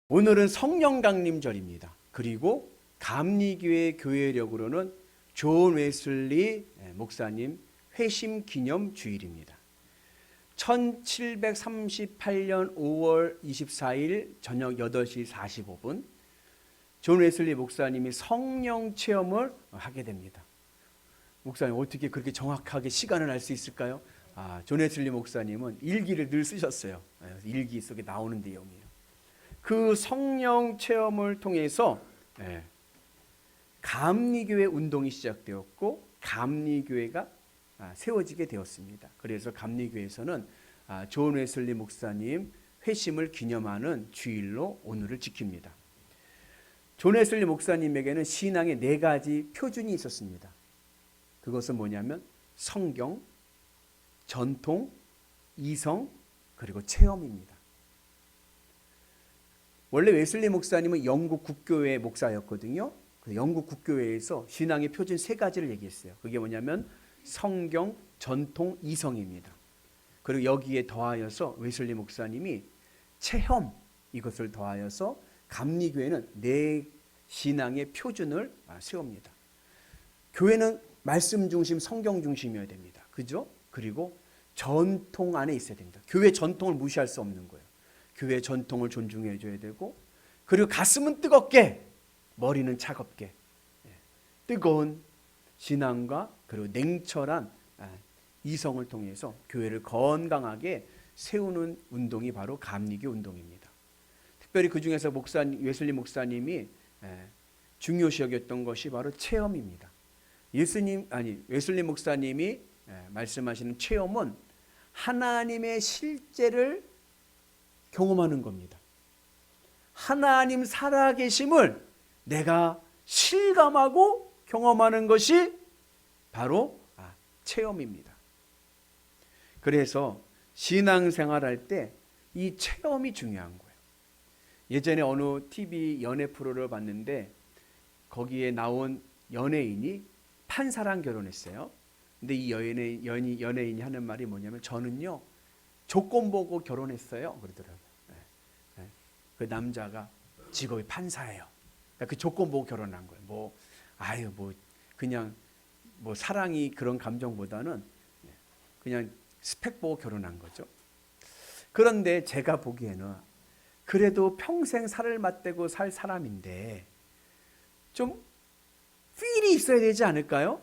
오늘은 성령 강림절입니다. 그리고 감리교회 교회력으로는 존 웨슬리 목사님 회심 기념 주일입니다. 1738년 5월 24일 저녁 8시 45분 존 웨슬리 목사님이 성령 체험을 하게 됩니다. 목사님 어떻게 그렇게 정확하게 시간을 알 수 있을까요? 존 웨슬리 목사님은 일기를 늘 쓰셨어요. 일기 속에 나오는 내용이에요. 그 성령 체험을 통해서 감리교회 운동이 시작되었고 감리교회가 세워지게 되었습니다. 그래서 감리교회에서는 존 웨슬리 목사님 회심을 기념하는 주일로 오늘을 지킵니다. 존 웨슬리 목사님에게는 신앙의 4가지 표준이 있었습니다. 그것은 뭐냐면 성경, 전통, 이성, 그리고 체험입니다. 원래 웨슬리 목사님은 영국 국교회 목사였거든요. 영국 국교회에서 신앙의 표준 3가지를 얘기했어요. 그게 뭐냐면 성경, 전통, 이성입니다. 그리고 여기에 더하여서 웨슬리 목사님이 체험, 이것을 더하여서 감리교회는 4 신앙의 표준을 세웁니다. 교회는 말씀 중심, 성경 중심이어야 됩니다. 그죠? 그리고 전통 안에 있어야 됩니다. 교회 전통을 무시할 수 없는 거예요. 교회 전통을 존중해 줘야 되고, 그리고 가슴은 뜨겁게 머리는 차갑게 뜨거운 신앙과 그리고 냉철한 이성을 통해서 교회를 건강하게 세우는 운동이 바로 감리교 운동입니다. 특별히 그 중에서 웨슬리 목사님이 중요시 여겼던 것이 바로 체험입니다. 웨슬리 목사님이 말씀하시는 체험은 하나님의 실제를 경험하는 겁니다. 하나님 살아계심을 내가 실감하고 경험하는 것이 바로 체험입니다. 그래서 신앙생활할 때 이 체험이 중요한 거예요. 예전에 어느 TV 연애 프로를 봤는데 거기에 나온 연예인이 판사랑 결혼했어요. 근데 이 연예인이 하는 말이 뭐냐면 저는요 조건 보고 결혼했어요 그러더라고요. 그 남자가 직업이 판사예요. 그러니까 그 조건 보고 결혼한 거예요. 그냥 사랑이 그런 감정보다는 그냥 스펙 보고 결혼한 거죠. 그런데 제가 보기에는 그래도 평생 살을 맞대고 살 사람인데 좀 필이 있어야 되지 않을까요?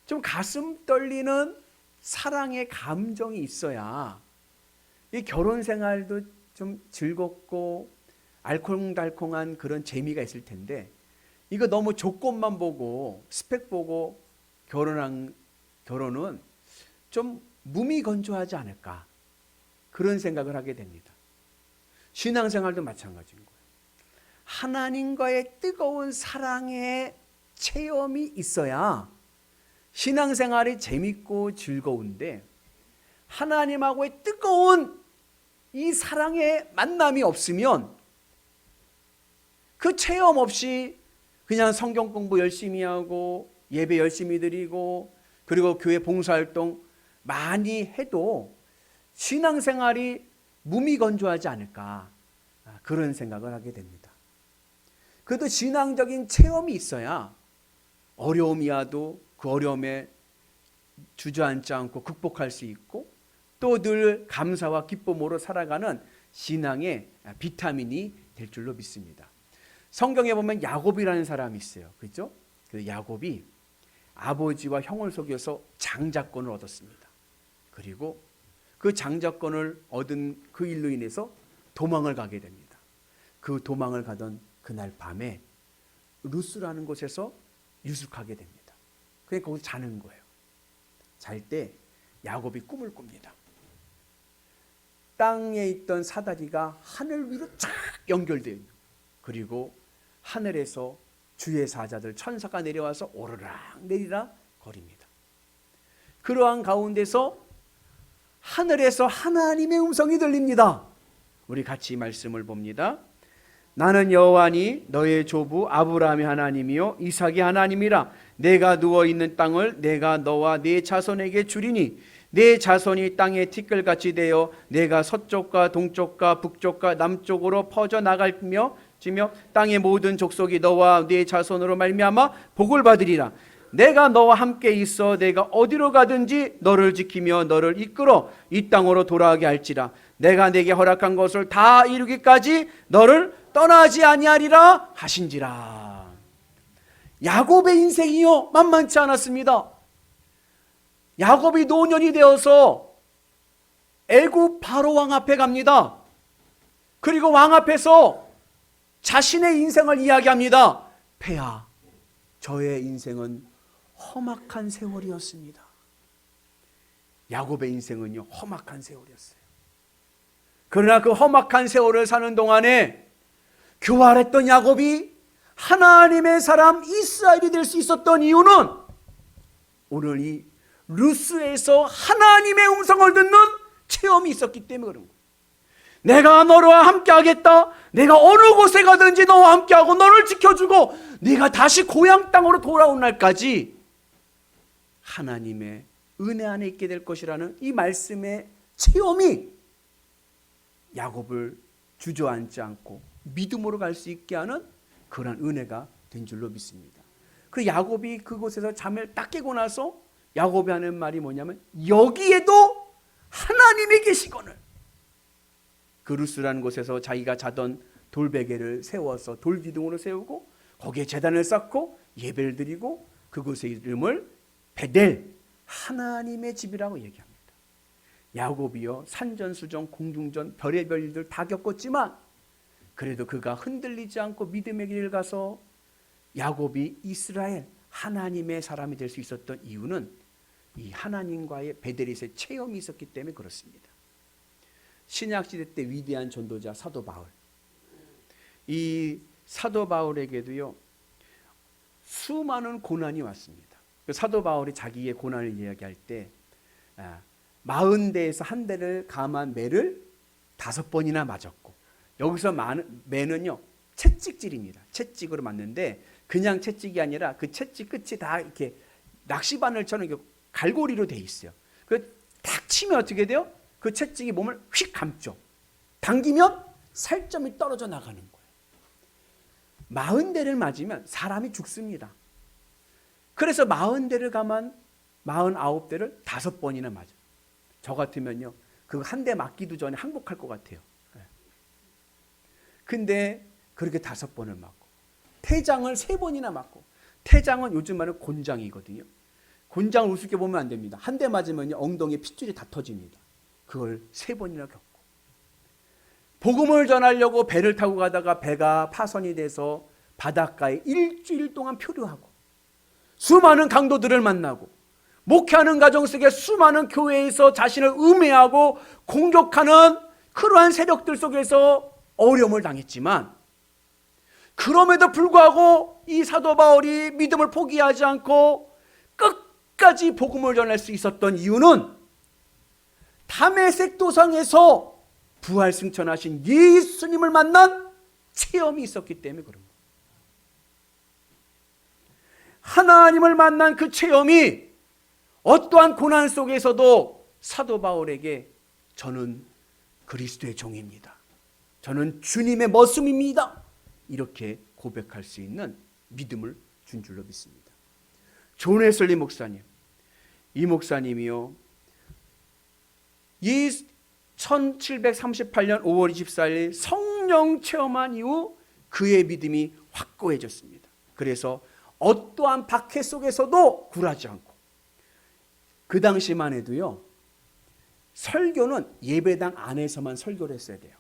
좀 가슴 떨리는 사랑의 감정이 있어야 이 결혼 생활도 좀 즐겁고 알콩달콩한 그런 재미가 있을 텐데, 이거 너무 조건만 보고 스펙 보고 결혼은 좀 무미건조하지 않을까, 그런 생각을 하게 됩니다. 신앙생활도 마찬가지인 거예요. 하나님과의 뜨거운 사랑의 체험이 있어야 신앙생활이 재밌고 즐거운데, 하나님하고의 뜨거운 이 사랑의 만남이 없으면 그 체험 없이 그냥 성경 공부 열심히 하고 예배 열심히 드리고 그리고 교회 봉사활동 많이 해도 신앙생활이 무미건조하지 않을까, 그런 생각을 하게 됩니다. 그래도 신앙적인 체험이 있어야 어려움이 와도 그 어려움에 주저앉지 않고 극복할 수 있고, 또 늘 감사와 기쁨으로 살아가는 신앙의 비타민이 될 줄로 믿습니다. 성경에 보면 야곱이라는 사람이 있어요. 그렇죠? 그 야곱이 아버지와 형을 속여서 장자권을 얻었습니다. 그리고 그 장자권을 얻은 그 일로 인해서 도망을 가게 됩니다. 그 도망을 가던 그날 밤에 루스라는 곳에서 유숙하게 됩니다. 그냥 거기서 자는 거예요. 잘 때 야곱이 꿈을 꿉니다. 땅에 있던 사다리가 하늘 위로 쫙 연결돼요. 그리고 하늘에서 주의 사자들 천사가 내려와서 오르락 내리락 거립니다. 그러한 가운데서 하늘에서 하나님의 음성이 들립니다. 우리 같이 말씀을 봅니다. 나는 여호와니 너의 조부 아브라함의 하나님이요 이삭의 하나님이라. 내가 누워 있는 땅을 내가 너와 네 자손에게 주리니 네 자손이 땅의 티끌같이 되어 내가 서쪽과 동쪽과 북쪽과 남쪽으로 퍼져 나갈며 땅의 모든 족속이 너와 네 자손으로 말미암아 복을 받으리라. 내가 너와 함께 있어 내가 어디로 가든지 너를 지키며 너를 이끌어 이 땅으로 돌아가게 할지라. 내가 내게 허락한 것을 다 이루기까지 너를 떠나지 아니하리라 하신지라. 야곱의 인생이요 만만치 않았습니다. 야곱이 노년이 되어서 애굽 바로 왕 앞에 갑니다. 그리고 왕 앞에서 자신의 인생을 이야기합니다. 폐하, 저의 인생은 험악한 세월이었습니다. 야곱의 인생은요 험악한 세월이었어요. 그러나 그 험악한 세월을 사는 동안에 교활했던 야곱이 하나님의 사람 이스라엘이 될 수 있었던 이유는 오늘 이 루스에서 하나님의 음성을 듣는 체험이 있었기 때문에 그런 거예요. 내가 너와 함께 하겠다. 내가 어느 곳에 가든지 너와 함께하고 너를 지켜주고 네가 다시 고향 땅으로 돌아온 날까지 하나님의 은혜 안에 있게 될 것이라는 이 말씀의 체험이 야곱을 주저앉지 않고 믿음으로 갈 수 있게 하는 그런 은혜가 된 줄로 믿습니다. 그 야곱이 그곳에서 잠을 딱 깨고 나서 야곱이 하는 말이 뭐냐면 여기에도 하나님이 계시거늘. 그 루스라는 곳에서 자기가 자던 돌베개를 세워서 돌기둥으로 세우고 거기에 제단을 쌓고 예배를 드리고 그곳의 이름을 베델, 하나님의 집이라고 얘기합니다. 야곱이요 산전수전 공중전 별의별 일들 다 겪었지만 그래도 그가 흔들리지 않고 믿음의 길을 가서 야곱이 이스라엘 하나님의 사람이 될 수 있었던 이유는 이 하나님과의 베델에서의 체험이 있었기 때문에 그렇습니다. 신약시대 때 위대한 전도자 사도 바울, 이 사도 바울에게도요 수많은 고난이 왔습니다. 사도 바울이 자기의 고난을 이야기할 때 40대에서 한 대를 감한 매를 5번이나 맞았고, 여기서 매는요 채찍질입니다. 채찍으로 맞는데 그냥 채찍이 아니라 그 채찍 끝이 다 이렇게 낚시바늘처럼 이렇게 갈고리로 돼 있어요. 그 탁 치면 어떻게 돼요? 그 채찍이 몸을 휙 감죠. 당기면 살점이 떨어져 나가는 거예요. 40대를 맞으면 사람이 죽습니다. 그래서 40대를 감한 49대를 5번이나 맞아요. 저 같으면요 그거 한 대 맞기도 전에 항복할 것 같아요. 근데 그렇게 5번을 맞고 태장을 3번이나 맞고, 태장은 요즘 말은 곤장이거든요. 곤장을 우습게 보면 안 됩니다. 한 대 맞으면 엉덩이에 핏줄이 다 터집니다. 그걸 3번이나 겪고, 복음을 전하려고 배를 타고 가다가 배가 파손이 돼서 바닷가에 일주일 동안 표류하고, 수많은 강도들을 만나고, 목회하는 가정 속에 수많은 교회에서 자신을 음해하고 공격하는 그러한 세력들 속에서 어려움을 당했지만, 그럼에도 불구하고 이 사도 바울이 믿음을 포기하지 않고 끝까지 복음을 전할 수 있었던 이유는 다메섹 도상에서 부활 승천하신 예수님을 만난 체험이 있었기 때문에 그런 거예요. 하나님을 만난 그 체험이 어떠한 고난 속에서도 사도 바울에게 저는 그리스도의 종입니다, 저는 주님의 머슴입니다, 이렇게 고백할 수 있는 믿음을 준 줄로 믿습니다. 존 웨슬리 목사님, 이 목사님이요 이 1738년 5월 24일 성령 체험한 이후 그의 믿음이 확고해졌습니다. 그래서 어떠한 박해 속에서도 굴하지 않고, 그 당시만 해도요 설교는 예배당 안에서만 설교를 했어야 돼요.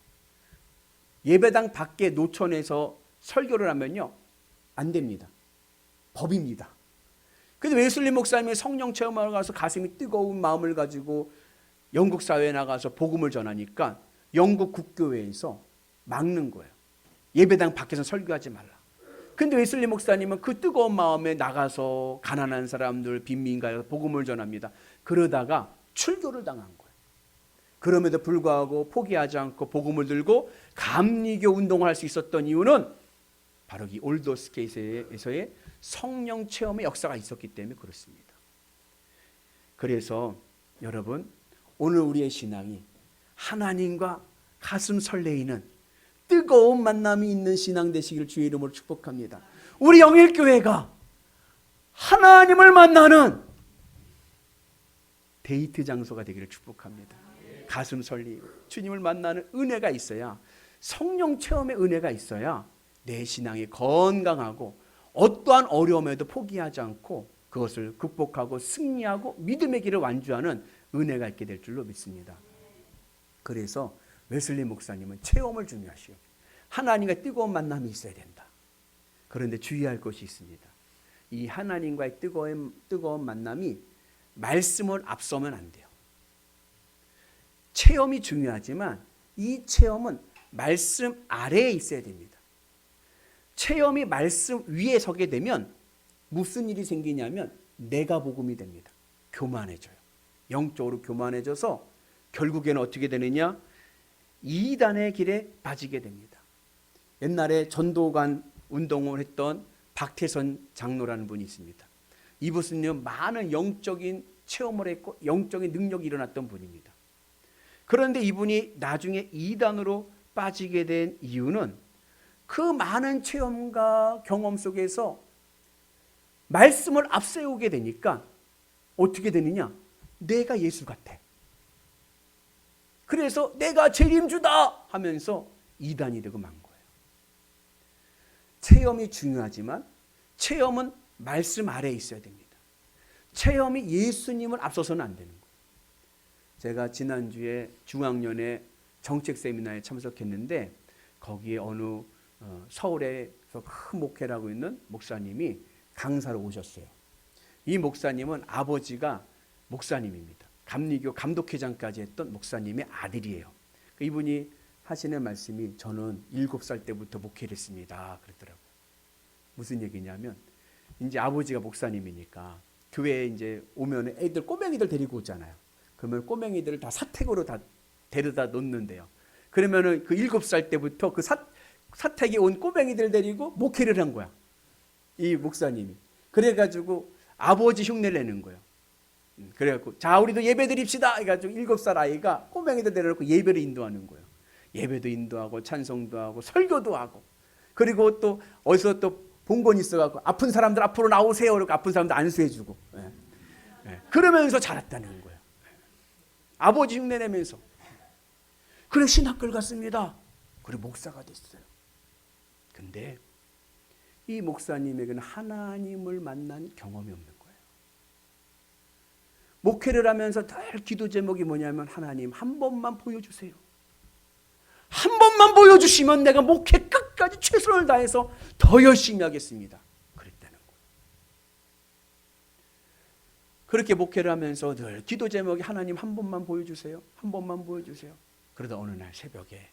예배당 밖에 노천에서 설교를 하면요 안 됩니다. 법입니다. 그래서 웨슬리 목사님이 성령 체험하러 가서 가슴이 뜨거운 마음을 가지고 영국 사회에 나가서 복음을 전하니까 영국 국교회에서 막는 거예요. 예배당 밖에서 설교하지 말라. 근데 웨슬리 목사님은 그 뜨거운 마음에 나가서 가난한 사람들, 빈민가에 복음을 전합니다. 그러다가 출교를 당한 거예요. 그럼에도 불구하고 포기하지 않고 복음을 들고 감리교 운동을 할 수 있었던 이유는 바로 이 올더스게이트에서의 성령 체험의 역사가 있었기 때문에 그렇습니다. 그래서 여러분, 오늘 우리의 신앙이 하나님과 가슴 설레이는 뜨거운 만남이 있는 신앙 되시길 주의 이름으로 축복합니다. 우리 영일교회가 하나님을 만나는 데이트 장소가 되기를 축복합니다. 가슴 설레이고 주님을 만나는 은혜가 있어야, 성령 체험의 은혜가 있어야 내 신앙이 건강하고 어떠한 어려움에도 포기하지 않고 그것을 극복하고 승리하고 믿음의 길을 완주하는 은혜가 있게 될 줄로 믿습니다. 그래서 웨슬리 목사님은 체험을 중요하시오. 하나님과 뜨거운 만남이 있어야 된다. 그런데 주의할 것이 있습니다. 이 하나님과의 뜨거운 만남이 말씀을 앞서면 안 돼요. 체험이 중요하지만 이 체험은 말씀 아래에 있어야 됩니다. 체험이 말씀 위에 서게 되면 무슨 일이 생기냐면 내가 복음이 됩니다. 교만해져요. 영적으로 교만해져서 결국에는 어떻게 되느냐? 이단의 길에 빠지게 됩니다. 옛날에 전도관 운동을 했던 박태선 장로라는 분이 있습니다. 이분은 많은 영적인 체험을 했고 영적인 능력이 일어났던 분입니다. 그런데 이분이 나중에 이단으로 빠지게 된 이유는 그 많은 체험과 경험 속에서 말씀을 앞세우게 되니까 어떻게 되느냐? 내가 예수 같아. 그래서 내가 재림주다 하면서 이단이 되고 만 거예요. 체험이 중요하지만 체험은 말씀 아래에 있어야 됩니다. 체험이 예수님을 앞서서는 안 되는 거예요. 제가 지난주에 중학년의 정책 세미나에 참석했는데 거기에 어느 서울에서 큰 목회라고 있는 목사님이 강사로 오셨어요. 이 목사님은 아버지가 목사님입니다. 감리교 감독회장까지 했던 목사님의 아들이에요. 이분이 하시는 말씀이 저는 7살 때부터 목회를 했습니다. 그러더라고요. 무슨 얘기냐면 이제 아버지가 목사님이니까 교회에 이제 오면 애들 꼬맹이들 데리고 오잖아요. 그러면 꼬맹이들을 다 사택으로 다 데려다 놓는데요. 그러면은 그 7살 때부터 그 사택에 온 꼬맹이들 데리고 목회를 한 거야. 이 목사님이. 그래가지고 아버지 흉내를 내는 거예요. 그래갖고 자 우리도 예배 드립시다 해가지고 7살 아이가 꼬맹이들 데려놓고 예배를 인도하는 거예요. 예배도 인도하고 찬송도 하고 설교도 하고 그리고 또 어디서 또 본건이 있어갖고 아픈 사람들 앞으로 나오세요. 그러고 아픈 사람들 안수해주고 그러면서 자랐다는 거예요. 아버지 흉내내면서. 그래 신학교를 갔습니다. 그래 목사가 됐어요. 근데 이 목사님에게는 하나님을 만난 경험이 없는 거예요. 목회를 하면서 늘 기도 제목이 뭐냐면 하나님 한 번만 보여주세요. 한 번만 보여주시면 내가 목회 끝까지 최선을 다해서 더 열심히 하겠습니다. 그랬다는 거예요. 그렇게 목회를 하면서 늘 기도 제목이 하나님 한 번만 보여주세요. 한 번만 보여주세요. 그러다 어느 날 새벽에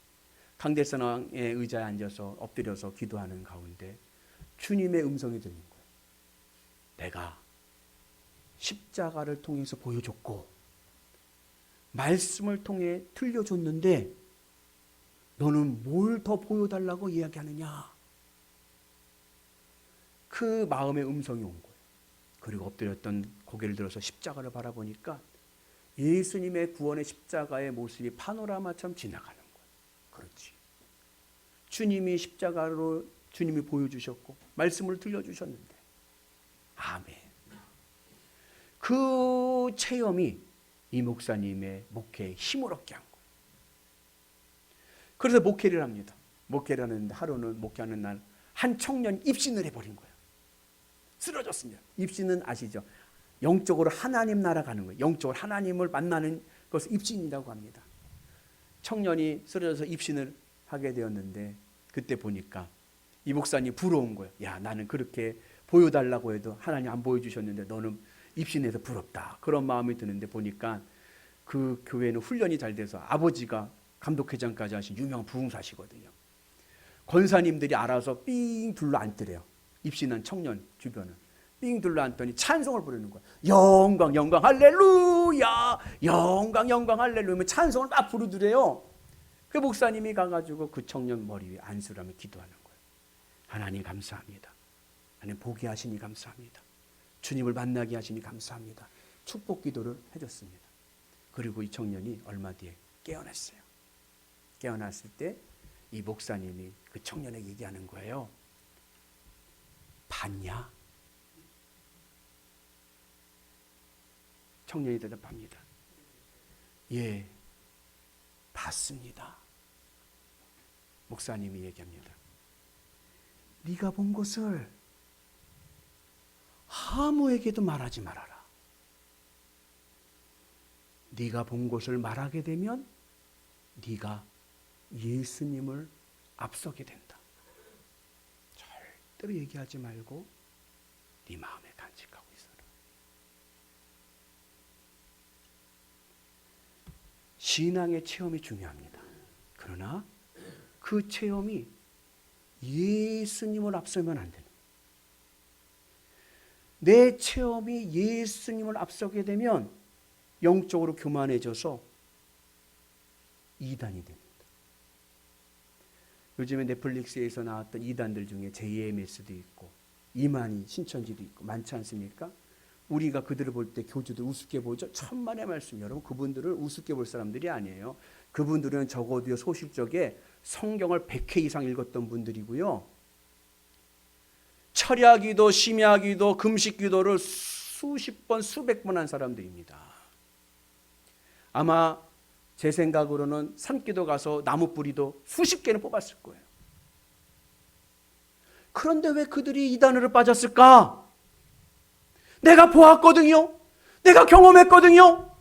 강대선 왕의 의자에 앉아서 엎드려서 기도하는 가운데 주님의 음성이 들린 거예요. 내가 십자가를 통해서 보여줬고 말씀을 통해 들려줬는데 너는 뭘 더 보여달라고 이야기하느냐? 그 마음의 음성이 온 거예요. 그리고 엎드렸던 고개를 들어서 십자가를 바라보니까 예수님의 구원의 십자가의 모습이 파노라마처럼 지나가는 거예요. 그렇지. 주님이 십자가로 주님이 보여주셨고 말씀을 들려주셨는데 아멘. 그 체험이 이 목사님의 목회에 힘을 얻게 한 거예요. 그래서 목회를 합니다. 목회를 하는데 하루는 목회하는 날 한 청년이 입신을 해버린 거예요. 쓰러졌습니다. 입신은 아시죠? 영적으로 하나님 나라 가는 거예요. 영적으로 하나님을 만나는 것을 입신이라고 합니다. 청년이 쓰러져서 입신을 하게 되었는데 그때 보니까 이 목사님 부러운 거예요. 야 나는 그렇게 보여달라고 해도 하나님 안 보여주셨는데 너는 입신해서 부럽다. 그런 마음이 드는데 보니까 그 교회는 훈련이 잘 돼서 아버지가 감독회장까지 하신 유명한 부흥사시거든요. 권사님들이 알아서 삥 둘러 앉더래요. 입신한 청년 주변을. 삥 둘러앉더니 찬송을 부르는 거야. 영광 영광 할렐루야, 영광 영광 할렐루야, 찬송을 막 부르더래요. 그 목사님이 가가지고 그 청년 머리 위에 안수를 하며 기도하는 거예요. 하나님 감사합니다. 하나님 보게 하시니 감사합니다. 주님을 만나게 하시니 감사합니다. 축복 기도를 해줬습니다. 그리고 이 청년이 얼마 뒤에 깨어났어요. 깨어났을 때 이 목사님이 그 청년에게 얘기하는 거예요. 봤냐? 청년이 대답합니다. 예, 봤습니다. 목사님이 얘기합니다. 네가 본 것을 아무에게도 말하지 말아라. 네가 본 것을 말하게 되면 네가 예수님을 앞서게 된다. 절대로 얘기하지 말고 네 마음에 간직하고 있어라. 신앙의 체험이 중요합니다. 그러나 그 체험이 예수님을 앞서면 안 되는 거예요. 내 체험이 예수님을 앞서게 되면 영적으로 교만해져서 이단이 됩니다. 요즘에 넷플릭스에서 나왔던 이단들 중에 JMS도 있고 이만희 신천지도 있고 많지 않습니까? 우리가 그들을 볼 때 교주들 우습게 보죠. 천만의 말씀. 여러분, 그분들을 우습게 볼 사람들이 아니에요. 그분들은 적어도 소실적에 성경을 100회 이상 읽었던 분들이고요. 철야기도, 심야기도, 금식기도를 수십 번, 수백 번 한 사람들입니다. 아마 제 생각으로는 산기도 가서 나무 뿌리도 수십 개는 뽑았을 거예요. 그런데 왜 그들이 이단으로 빠졌을까? 내가 보았거든요. 내가 경험했거든요.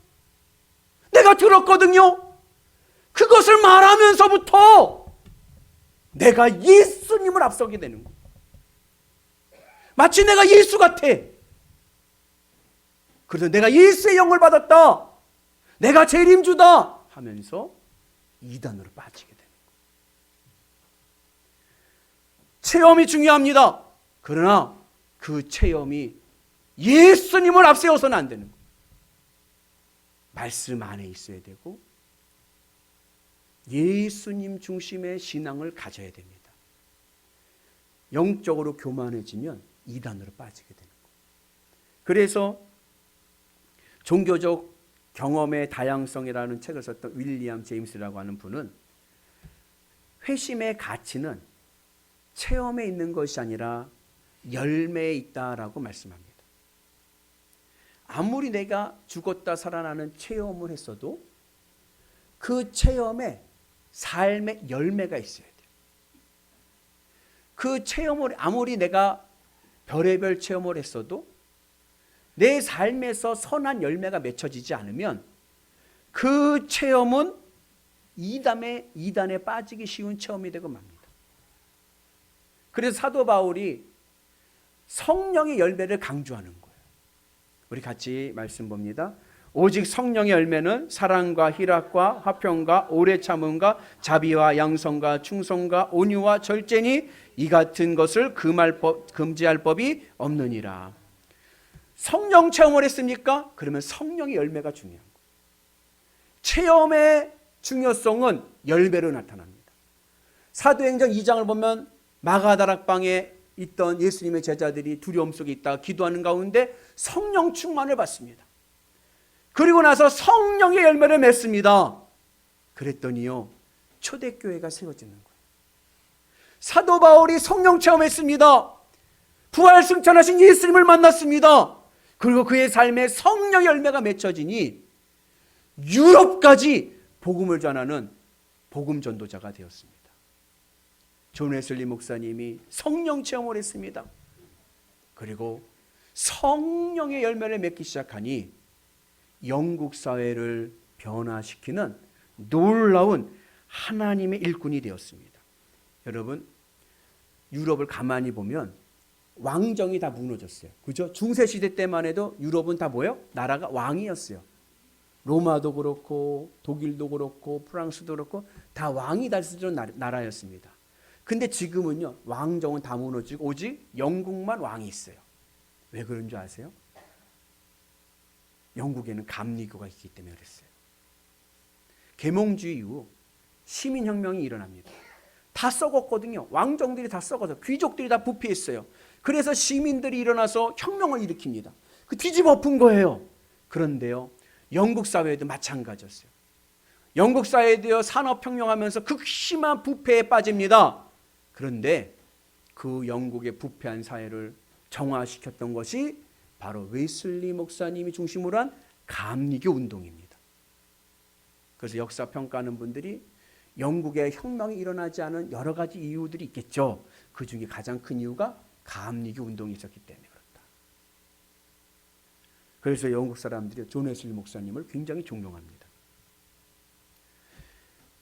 내가 들었거든요. 그것을 말하면서부터 내가 예수님을 앞서게 되는 거예요. 마치 내가 예수 같아. 그래서 내가 예수의 영을 받았다. 내가 재림주다 하면서 이단으로 빠지게 되는 거예요. 체험이 중요합니다. 그러나 그 체험이 예수님을 앞세워서는 안 되는 거예요. 말씀 안에 있어야 되고 예수님 중심의 신앙을 가져야 됩니다. 영적으로 교만해지면 이단으로 빠지게 되는 거예요. 그래서 종교적 경험의 다양성이라는 책을 썼던 윌리엄 제임스라고 하는 분은 회심의 가치는 체험에 있는 것이 아니라 열매에 있다라고 말씀합니다. 아무리 내가 죽었다 살아나는 체험을 했어도 그 체험에 삶의 열매가 있어야 돼요. 그 체험을 아무리 내가 별의별 체험을 했어도 내 삶에서 선한 열매가 맺혀지지 않으면 그 체험은 이단에 빠지기 쉬운 체험이 되고 맙니다. 그래서 사도 바울이 성령의 열매를 강조하는 거예요. 우리 같이 말씀 봅니다. 오직 성령의 열매는 사랑과 희락과 화평과 오래 참음과 자비와 양성과 충성과 온유와 절제니 이 같은 것을 금지할 법이 없느니라. 성령 체험을 했습니까? 그러면 성령의 열매가 중요한 거예요. 체험의 중요성은 열매로 나타납니다. 사도행전 2장을 보면 마가다락방에 있던 예수님의 제자들이 두려움 속에 있다가 기도하는 가운데 성령 충만을 받습니다. 그리고 나서 성령의 열매를 맺습니다. 그랬더니요, 초대교회가 세워지는 거예요. 사도 바울이 성령 체험했습니다. 부활 승천하신 예수님을 만났습니다. 그리고 그의 삶에 성령의 열매가 맺혀지니 유럽까지 복음을 전하는 복음 전도자가 되었습니다. 존 웨슬리 목사님이 성령 체험을 했습니다. 그리고 성령의 열매를 맺기 시작하니 영국 사회를 변화시키는 놀라운 하나님의 일꾼이 되었습니다. 여러분, 유럽을 가만히 보면 왕정이 다 무너졌어요. 그죠? 중세시대 때만 해도 유럽은 다 뭐예요? 나라가 왕이었어요. 로마도 그렇고 독일도 그렇고 프랑스도 그렇고 다 왕이 다스리는 나라였습니다. 근데 지금은요, 왕정은 다 무너지고 오직 영국만 왕이 있어요. 왜 그런 줄 아세요? 영국에는 감리교가 있기 때문에 그랬어요. 계몽주의 이후 시민혁명이 일어납니다. 다 썩었거든요. 왕정들이 다 썩어서 귀족들이 다 부패했어요. 그래서 시민들이 일어나서 혁명을 일으킵니다. 그 뒤집어 엎은 거예요. 그런데요, 영국 사회도 마찬가지였어요. 영국 사회도요, 산업혁명하면서 극심한 부패에 빠집니다. 그런데 그 영국의 부패한 사회를 정화시켰던 것이 바로 웨슬리 목사님이 중심으로 한 감리교 운동입니다. 그래서 역사 평가하는 분들이 영국에 혁명이 일어나지 않은 여러 가지 이유들이 있겠죠. 그 중에 가장 큰 이유가 감리교 운동이 있었기 때문에 그렇다. 그래서 영국 사람들이 존 웨슬리 목사님을 굉장히 존경합니다.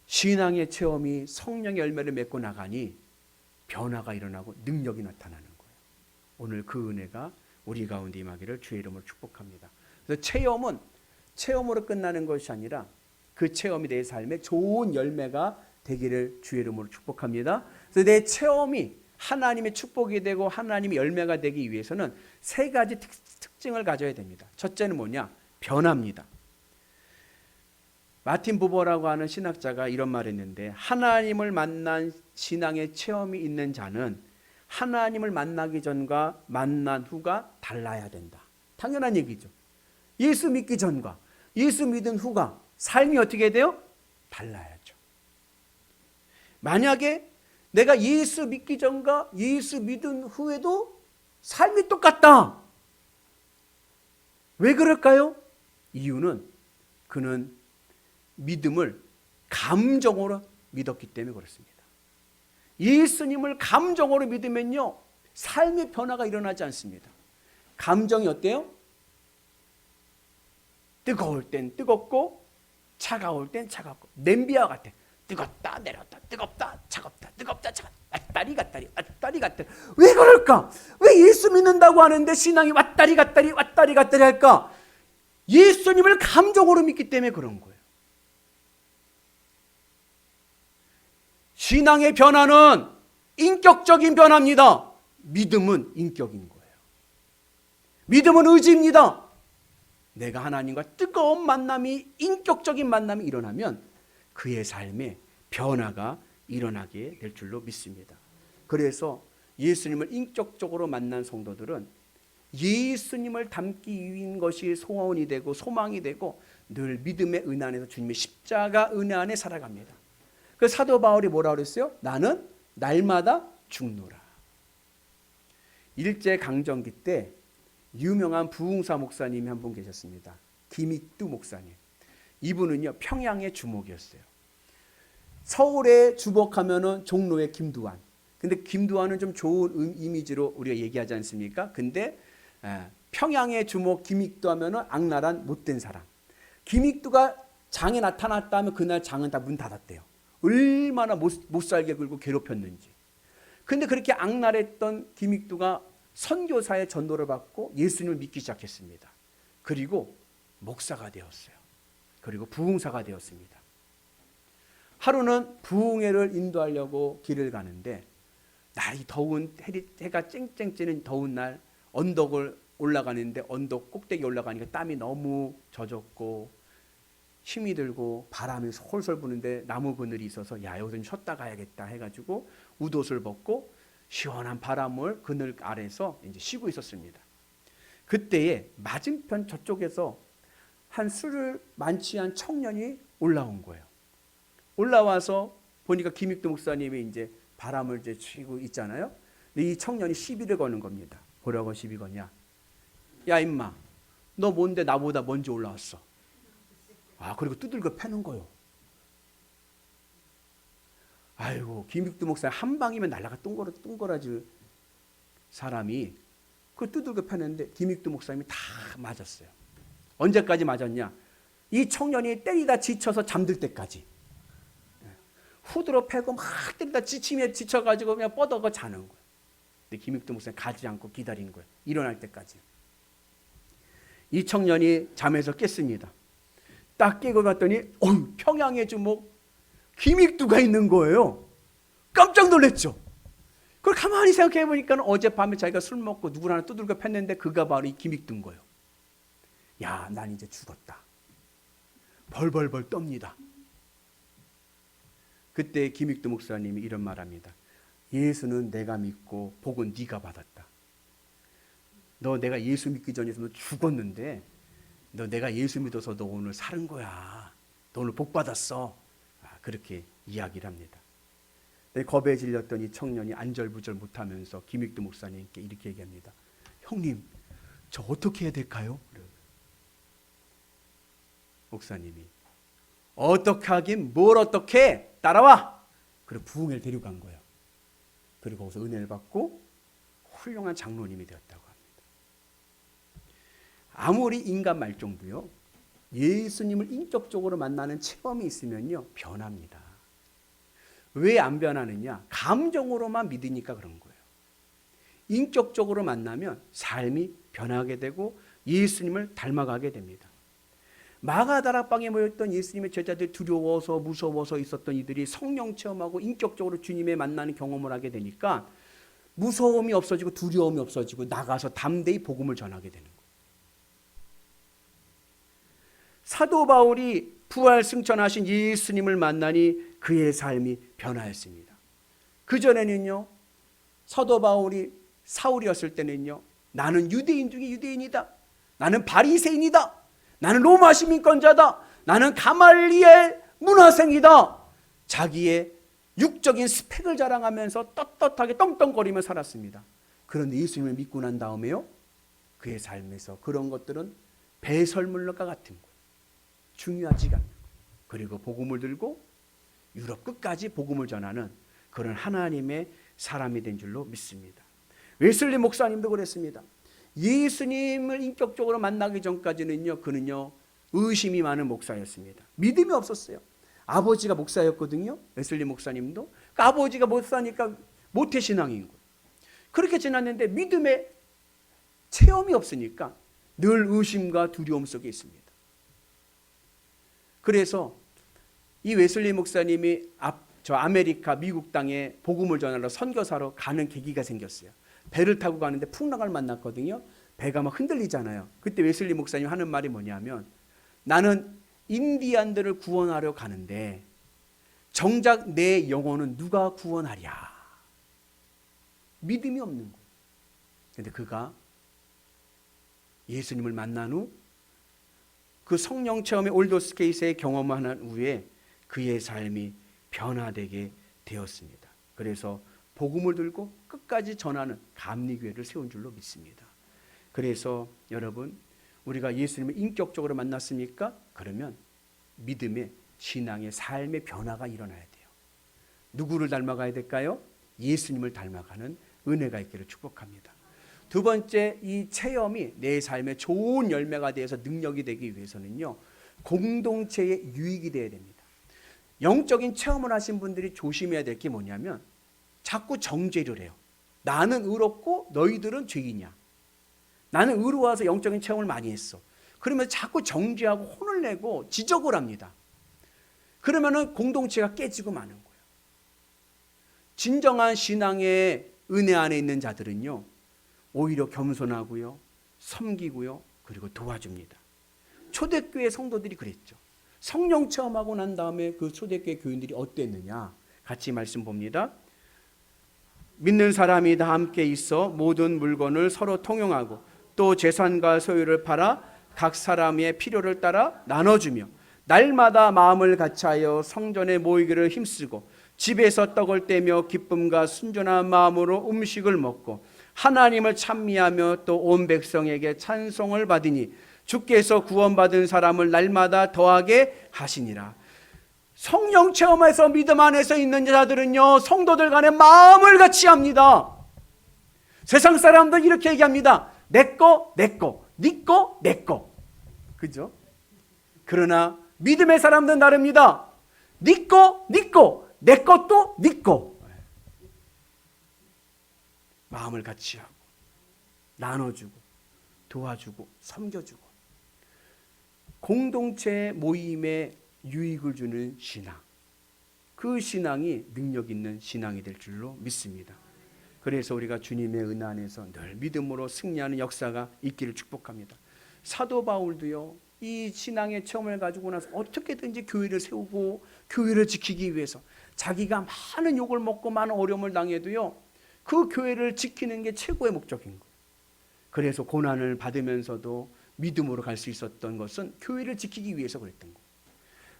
신앙의 체험이 성령의 열매를 맺고 나가니 변화가 일어나고 능력이 나타나는 거예요. 오늘 그 은혜가 우리 가운데 임하기를 주의 이름으로 축복합니다. 그래서 체험은 체험으로 끝나는 것이 아니라 그 체험이 내 삶에 좋은 열매가 되기를 주의 이름으로 축복합니다. 그래서 내 체험이 하나님의 축복이 되고 하나님의 열매가 되기 위해서는 세 가지 특징을 가져야 됩니다. 첫째는 뭐냐? 변화입니다. 마틴 부버라고 하는 신학자가 이런 말을 했는데, 하나님을 만난 신앙의 체험이 있는 자는 하나님을 만나기 전과 만난 후가 달라야 된다. 당연한 얘기죠. 예수 믿기 전과 예수 믿은 후가 삶이 어떻게 돼요? 달라야죠. 만약에 내가 예수 믿기 전과 예수 믿은 후에도 삶이 똑같다. 왜 그럴까요? 이유는 그는 믿음을 감정으로 믿었기 때문에 그렇습니다. 예수님을 감정으로 믿으면요, 삶의 변화가 일어나지 않습니다. 감정이 어때요? 뜨거울 땐 뜨겁고 차가울 땐 차갑고 냄비와 같아. 뜨겁다 내렸다, 뜨겁다 차갑다, 뜨겁다 차갑다, 왔다리 갔다리 왔다리 갔다리. 왜 그럴까? 왜 예수 믿는다고 하는데 신앙이 왔다리 갔다리 왔다리 갔다리 할까? 예수님을 감정으로 믿기 때문에 그런 거예요. 신앙의 변화는 인격적인 변화입니다. 믿음은 인격인 거예요. 믿음은 의지입니다. 내가 하나님과 뜨거운 만남이, 인격적인 만남이 일어나면 그의 삶에 변화가 일어나게 될 줄로 믿습니다. 그래서 예수님을 인격적으로 만난 성도들은 예수님을 닮기 위한 것이 소원이 되고 소망이 되고 늘 믿음의 은혜 안에서 주님의 십자가 은혜 안에 살아갑니다. 그 사도 바울이 뭐라 그랬어요? 나는 날마다 죽노라. 일제강점기 때 유명한 부흥사 목사님이 한 분 계셨습니다. 김익두 목사님. 이분은요, 평양의 주목이었어요. 서울에 주목하면은 종로의 김두한. 근데 김두한은 좀 좋은 이미지로 우리가 얘기하지 않습니까? 근데 평양의 주목 김익두 하면은 악랄한 못된 사람. 김익두가 장에 나타났다 하면 그날 장은 다 문 닫았대요. 얼마나 못 살게 굴고 괴롭혔는지. 근데 그렇게 악랄했던 김익두가 선교사의 전도를 받고 예수님을 믿기 시작했습니다. 그리고 목사가 되었어요. 그리고 부흥사가 되었습니다. 하루는 부흥회를 인도하려고 길을 가는데 날이 더운 해가 쨍쨍 찌는 더운 날 언덕을 올라가는데 언덕 꼭대기 올라가니까 땀이 너무 젖었고 힘이 들고 바람이 솔솔 부는데 나무 그늘이 있어서 야, 여기서 좀 쉬었다 가야겠다 해가지고 웃옷을 벗고 시원한 바람을 그늘 아래서 이제 쉬고 있었습니다. 그때에 맞은편 저쪽에서 한 술을 만취한 청년이 올라온 거예요. 올라와서 보니까 김익두 목사님이 이제 바람을 이제 쉬고 있잖아요. 근데 이 청년이 시비를 거는 겁니다. 뭐라고 시비 거냐? 야 임마, 너 뭔데 나보다 먼저 올라왔어? 아, 그리고 두들겨 패는 거요. 아이고, 김익두 목사 한 방이면 날라가 뚱거라지 사람이 그 두들겨 패는데 김익두 목사님이 다 맞았어요. 언제까지 맞았냐? 이 청년이 때리다 지쳐서 잠들 때까지. 후드로 패고 막 때리다 지쳐가지고 그냥 뻗어가 자는 거예요. 근데 김익두 목사님 가지 않고 기다리는 거예요. 일어날 때까지. 이 청년이 잠에서 깼습니다. 딱 깨고 봤더니 평양의 주목 김익두가 있는 거예요. 깜짝 놀랐죠. 그걸 가만히 생각해 보니까 어젯밤에 자기가 술 먹고 누구를 하나 두들겨 팼는데 그가 바로 이 김익둔 거예요. 야, 난 이제 죽었다. 벌벌벌 떱니다. 그때 김익두 목사님이 이런 말합니다. 예수는 내가 믿고 복은 네가 받았다. 너 내가 예수 믿기 전에 너 죽었는데 너 내가 예수 믿어서 너 오늘 살은 거야. 너 오늘 복 받았어. 그렇게 이야기를 합니다. 겁에 질렸던 이 청년이 안절부절 못하면서 김익두 목사님께 이렇게 얘기합니다. 형님, 저 어떻게 해야 될까요? 목사님이 어떻게 하긴 뭘 어떻게 따라와. 그리고 부흥회를 데리고 간 거예요. 그리고 거기서 은혜를 받고 훌륭한 장로님이 되었다고 합니다. 아무리 인간 말종도요, 예수님을 인격적으로 만나는 체험이 있으면요 변합니다. 왜 안 변하느냐? 감정으로만 믿으니까 그런 거예요. 인격적으로 만나면 삶이 변하게 되고 예수님을 닮아가게 됩니다. 마가다락방에 모였던 예수님의 제자들 두려워서 무서워서 있었던 이들이 성령 체험하고 인격적으로 주님의 만나는 경험을 하게 되니까 무서움이 없어지고 두려움이 없어지고 나가서 담대히 복음을 전하게 되는 거예요. 사도 바울이 부활 승천하신 예수님을 만나니 그의 삶이 변화했습니다. 그전에는요, 사도 바울이 사울이었을 때는요, 나는 유대인 중에 유대인이다. 나는 바리새인이다. 나는 로마 시민권자다. 나는 가말리엘 문화생이다. 자기의 육적인 스펙을 자랑하면서 떳떳하게 떵떵거리며 살았습니다. 그런데 예수님을 믿고 난 다음에요, 그의 삶에서 그런 것들은 배설물과 같은 거예요. 중요하지가 않아요. 그리고 복음을 들고 유럽 끝까지 복음을 전하는 그런 하나님의 사람이 된 줄로 믿습니다. 웨슬리 목사님도 그랬습니다. 예수님을 인격적으로 만나기 전까지는요, 그는요 의심이 많은 목사였습니다. 믿음이 없었어요. 아버지가 목사였거든요. 웨슬리 목사님도. 그러니까 아버지가 목사니까 모태신앙인 거예요. 그렇게 지났는데 믿음의 체험이 없으니까 늘 의심과 두려움 속에 있습니다. 그래서 이 웨슬리 목사님이 저 아메리카 미국 땅에 복음을 전하러 선교사로 가는 계기가 생겼어요. 배를 타고 가는데 풍랑을 만났거든요. 배가 막 흔들리잖아요. 그때 웨슬리 목사님 하는 말이 뭐냐면, 나는 인디안들을 구원하려 가는데 정작 내 영혼은 누가 구원하랴. 믿음이 없는 거예요. 그런데 그가 예수님을 만난 후 그 성령 체험의 올더스케이스의 경험을 한 후에 그의 삶이 변화되게 되었습니다. 그래서 복음을 들고 끝까지 전하는 감리교회를 세운 줄로 믿습니다. 그래서 여러분, 우리가 예수님을 인격적으로 만났습니까? 그러면 믿음의 신앙의 삶의 변화가 일어나야 돼요. 누구를 닮아가야 될까요? 예수님을 닮아가는 은혜가 있기를 축복합니다. 두 번째, 이 체험이 내 삶의 좋은 열매가 되어서 능력이 되기 위해서는요, 공동체의 유익이 되어야 됩니다. 영적인 체험을 하신 분들이 조심해야 될 게 뭐냐면 자꾸 정죄를 해요. 나는 의롭고 너희들은 죄이냐. 나는 의로워서 영적인 체험을 많이 했어. 그러면 자꾸 정죄하고 혼을 내고 지적을 합니다. 그러면은 공동체가 깨지고 마는 거예요. 진정한 신앙의 은혜 안에 있는 자들은요, 오히려 겸손하고요, 섬기고요, 그리고 도와줍니다. 초대교회 성도들이 그랬죠. 성령 체험하고 난 다음에 그 초대교회 교인들이 어땠느냐, 같이 말씀 봅니다. 믿는 사람이 다 함께 있어 모든 물건을 서로 통용하고 또 재산과 소유를 팔아 각 사람의 필요를 따라 나눠주며 날마다 마음을 같이하여 성전에 모이기를 힘쓰고 집에서 떡을 떼며 기쁨과 순전한 마음으로 음식을 먹고 하나님을 찬미하며 또 온 백성에게 찬송을 받으니 주께서 구원받은 사람을 날마다 더하게 하시니라. 성령 체험에서 믿음 안에서 있는 자들은요, 성도들 간에 마음을 같이 합니다. 세상 사람들 이렇게 얘기합니다. 내꺼 내꺼, 니꺼 내꺼. 그죠? 그러나 믿음의 사람들은 다릅니다. 니꺼 니꺼, 내 것도 니꺼. 마음을 같이 하고 나눠주고 도와주고 섬겨주고 공동체 모임에 유익을 주는 신앙, 그 신앙이 능력 있는 신앙이 될 줄로 믿습니다. 그래서 우리가 주님의 은혜 안에서 늘 믿음으로 승리하는 역사가 있기를 축복합니다. 사도 바울도요, 이 신앙의 체험을 가지고 나서 어떻게든지 교회를 세우고 교회를 지키기 위해서 자기가 많은 욕을 먹고 많은 어려움을 당해도요, 그 교회를 지키는 게 최고의 목적인 거예요. 그래서 고난을 받으면서도 믿음으로 갈 수 있었던 것은 교회를 지키기 위해서 그랬던 거예요.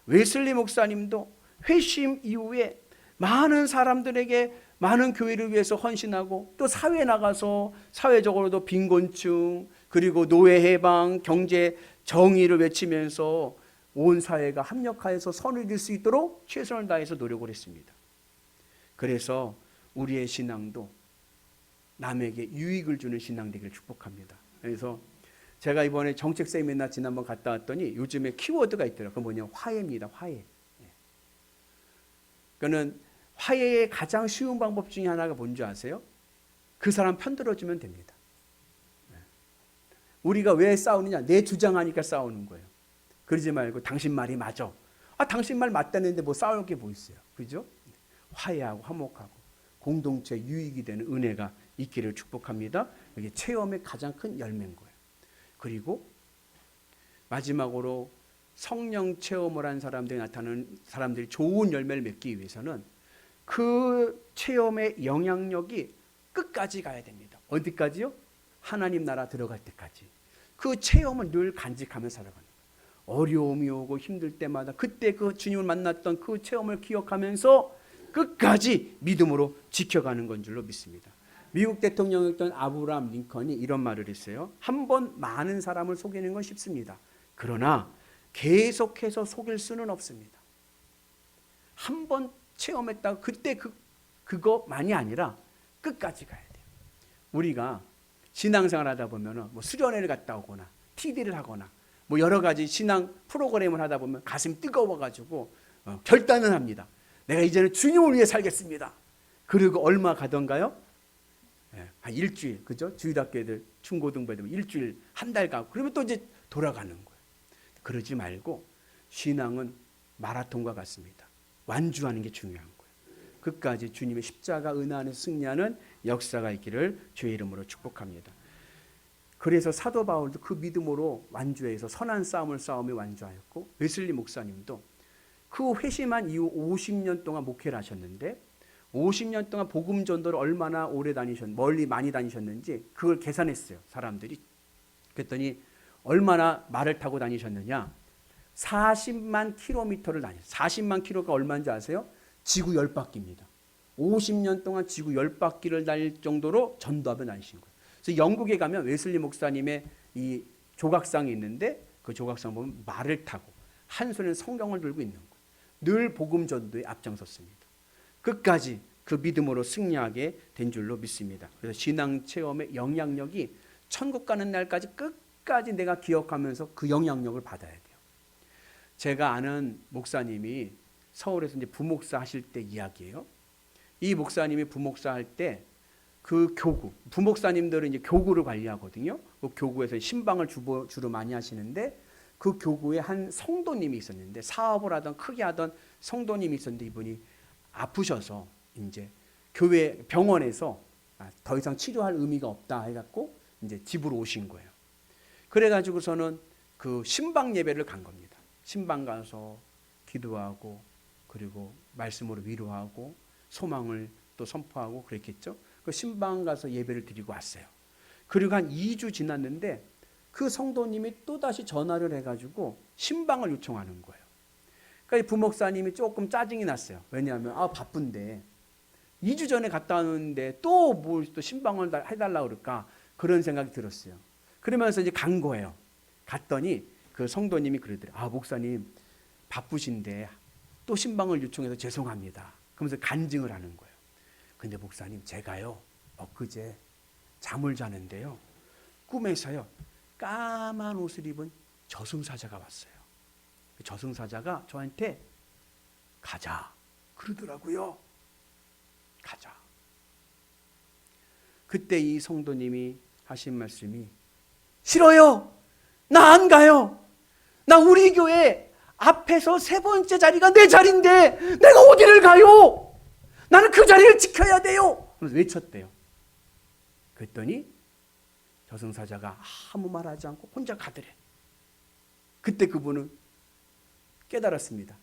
웨슬리 목사님도 회심 이후에 많은 사람들에게 많은 교회를 위해서 헌신하고 또 사회에 나가서 사회적으로도 빈곤층 그리고 노예 해방, 경제 정의를 외치면서 온 사회가 합력하여서 선을 이룰 수 있도록 최선을 다해서 노력을 했습니다. 그래서 우리의 신앙도 남에게 유익을 주는 신앙 되기를 축복합니다. 그래서 제가 이번에 정책 세미나 지난번 갔다 왔더니 요즘에 키워드가 있더라고요. 그건 뭐냐면 화해입니다. 화해. 그러니까는 화해의 가장 쉬운 방법 중에 하나가 뭔지 아세요? 그 사람 편들어주면 됩니다. 우리가 왜 싸우느냐? 내 주장하니까 싸우는 거예요. 그러지 말고 당신 말이 맞아. 당신 말 맞다는데 뭐 싸울 게 뭐 있어요. 그죠? 화해하고 화목하고 공동체 유익이 되는 은혜가 있기를 축복합니다. 이게 체험의 가장 큰 열매인 거예요. 그리고 마지막으로 성령 체험을 한 사람들이 나타나는 사람들이 좋은 열매를 맺기 위해서는 그 체험의 영향력이 끝까지 가야 됩니다. 어디까지요? 하나님 나라 들어갈 때까지. 그 체험은 늘 간직하며 살아가는 거예요. 어려움이 오고 힘들 때마다 그때 그 주님을 만났던 그 체험을 기억하면서 끝까지 믿음으로 지켜가는 건 줄로 믿습니다. 미국 대통령이었던 아브라함 링컨이 이런 말을 했어요. 한 번 많은 사람을 속이는 건 쉽습니다. 그러나 계속해서 속일 수는 없습니다. 한 번 체험했다가 그때 그거만이 아니라 끝까지 가야 돼요. 우리가 신앙생활 하다 보면 뭐 수련회를 갔다 오거나 TD를 하거나 뭐 여러 가지 신앙 프로그램을 하다 보면 가슴이 뜨거워가지고 결단을 합니다. 내가 이제는 주님을 위해 살겠습니다. 그리고 얼마 가던가요? 한 일주일, 그죠? 주일학교 애들 중고등부 애들 일주일, 한 달 가고 그러면 또 이제 돌아가는 거예요. 그러지 말고 신앙은 마라톤과 같습니다. 완주하는 게 중요한 거예요. 끝까지 주님의 십자가 은혜 안에서 승리하는 역사가 있기를 주의 이름으로 축복합니다. 그래서 사도 바울도 그 믿음으로 완주해서 선한 싸움을 싸우며 완주하였고, 웨슬리 목사님도 그 회심한 이후 50년 동안 목회를 하셨는데 50년 동안 복음 전도를 얼마나 오래 멀리 많이 다니셨는지 그걸 계산했어요. 사람들이. 그랬더니 얼마나 말을 타고 다니셨느냐? 40만 킬로미터를 다녔어요. 40만 킬로가 얼마인지 아세요? 지구 10바퀴입니다. 50년 동안 지구 10바퀴를 달릴 정도로 전도하며 다니신 거예요. 그래서 영국에 가면 웨슬리 목사님의 이 조각상이 있는데 그 조각상 보면 말을 타고 한 손에 성경을 들고 있는 거예요. 늘 복음 전도에 앞장섰습니다. 끝까지 그 믿음으로 승리하게 된 줄로 믿습니다. 그래서 신앙 체험의 영향력이 천국 가는 날까지 끝까지 내가 기억하면서 그 영향력을 받아야 돼요. 제가 아는 목사님이 서울에서 이제 부목사 하실 때 이야기예요. 이 목사님이 부목사 할 때 그 교구, 부목사님들은 이제 교구를 관리하거든요. 그 교구에서 신방을 주로 많이 하시는데 그 교구에 한 성도님이 있었는데 사업을 하던 크게 하던 성도님이 있었는데 이분이 아프셔서 이제 교회 병원에서 더 이상 치료할 의미가 없다 해갖고 이제 집으로 오신 거예요. 그래가지고서는 그 신방 예배를 간 겁니다. 신방 가서 기도하고 그리고 말씀으로 위로하고 소망을 또 선포하고 그랬겠죠. 그 신방 가서 예배를 드리고 왔어요. 그리고 한 2주 지났는데 그 성도님이 또다시 전화를 해가지고 신방을 요청하는 거예요. 그러니까 부목사님이 조금 짜증이 났어요. 왜냐하면 바쁜데 2주 전에 갔다 왔는데 또 뭘 또 신방을 해달라고 그럴까 그런 생각이 들었어요. 그러면서 이제 간 거예요. 갔더니 그 성도님이 그러더래요. 목사님 바쁘신데 또 신방을 요청해서 죄송합니다. 그러면서 간증을 하는 거예요. 근데 목사님 제가요 엊그제 잠을 자는데요 꿈에서요 까만 옷을 입은 저승사자가 왔어요. 그 저승사자가 저한테 가자 그러더라고요. 가자. 그때 이 성도님이 하신 말씀이 싫어요. 나 안 가요. 나 우리 교회 앞에서 3번째 자리가 내 자리인데 내가 어디를 가요? 나는 그 자리를 지켜야 돼요. 그래서 외쳤대요. 그랬더니 저승사자가 아무 말하지 않고 혼자 가더래. 그때 그분은 깨달았습니다.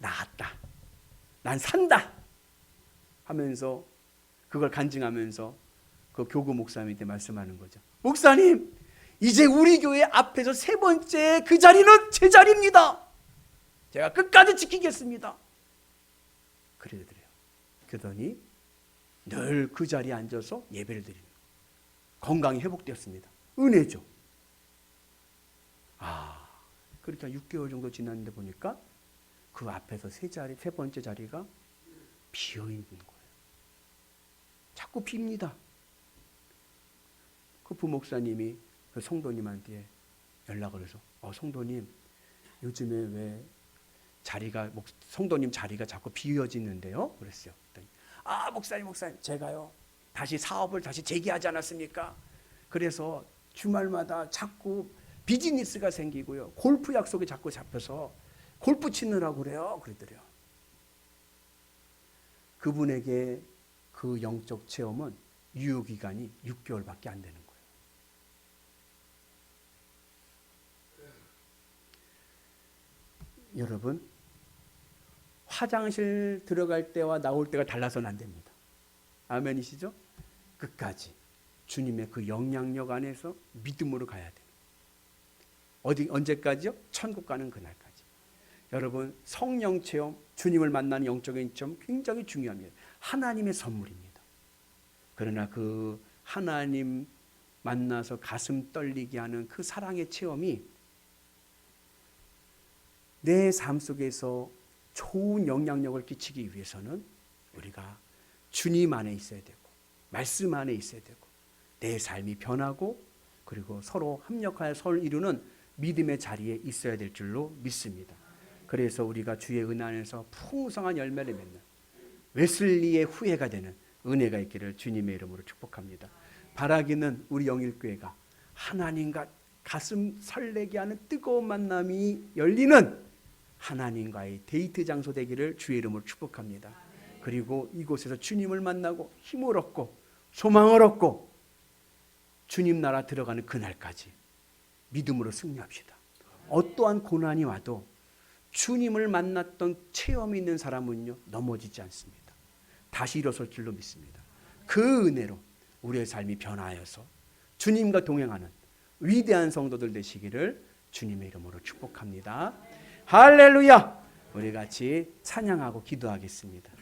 나았다. 난 산다. 하면서 그걸 간증하면서 그 교구 목사님한테 말씀하는 거죠. 목사님, 이제 우리 교회 앞에서 세 번째 그 자리는 제 자리입니다. 제가 끝까지 지키겠습니다. 그러더래요. 그러더니 늘 그 자리에 앉아서 예배를 드리는 거예요. 건강이 회복되었습니다. 은혜죠. 그렇게 한 6개월 정도 지났는데 보니까 그 앞에서 세 번째 자리가 비어있는 거예요. 자꾸 빕니다. 그 부목사님이 그 성도님한테 연락을 해서 성도님, 요즘에 왜 성도님 자리가 자꾸 비어지는데요? 그랬어요. 목사님, 제가요 다시 사업을 다시 재개하지 않았습니까? 그래서 주말마다 자꾸 비즈니스가 생기고요, 골프 약속이 자꾸 잡혀서 골프 치느라고 그래요. 그러더래요. 그분에게 그 영적 체험은 유효기간이 6개월밖에 안 되는 거예요. 여러분, 화장실 들어갈 때와 나올 때가 달라서는 안 됩니다. 아멘이시죠? 끝까지 주님의 그 영향력 안에서 믿음으로 가야 돼요. 언제까지요? 천국 가는 그날까지. 여러분, 성령 체험, 주님을 만나는 영적인 체험 굉장히 중요합니다. 하나님의 선물입니다. 그러나 그 하나님 만나서 가슴 떨리게 하는 그 사랑의 체험이 내 삶 속에서 좋은 영향력을 끼치기 위해서는 우리가 주님 안에 있어야 되고 말씀 안에 있어야 되고 내 삶이 변하고 그리고 서로 합력하여 서로 이루는 믿음의 자리에 있어야 될 줄로 믿습니다. 그래서 우리가 주의 은혜 안에서 풍성한 열매를 맺는 웨슬리의 후예가 되는 은혜가 있기를 주님의 이름으로 축복합니다. 바라기는 우리 영일교회가 하나님과 가슴 설레게 하는 뜨거운 만남이 열리는 하나님과의 데이트 장소 되기를 주의 이름으로 축복합니다. 그리고 이곳에서 주님을 만나고 힘을 얻고 소망을 얻고 주님 나라 들어가는 그날까지 믿음으로 승리합시다. 어떠한 고난이 와도 주님을 만났던 체험이 있는 사람은요, 넘어지지 않습니다. 다시 일어설 줄로 믿습니다. 그 은혜로 우리의 삶이 변화하여서 주님과 동행하는 위대한 성도들 되시기를 주님의 이름으로 축복합니다. 할렐루야! 우리 같이 찬양하고 기도하겠습니다.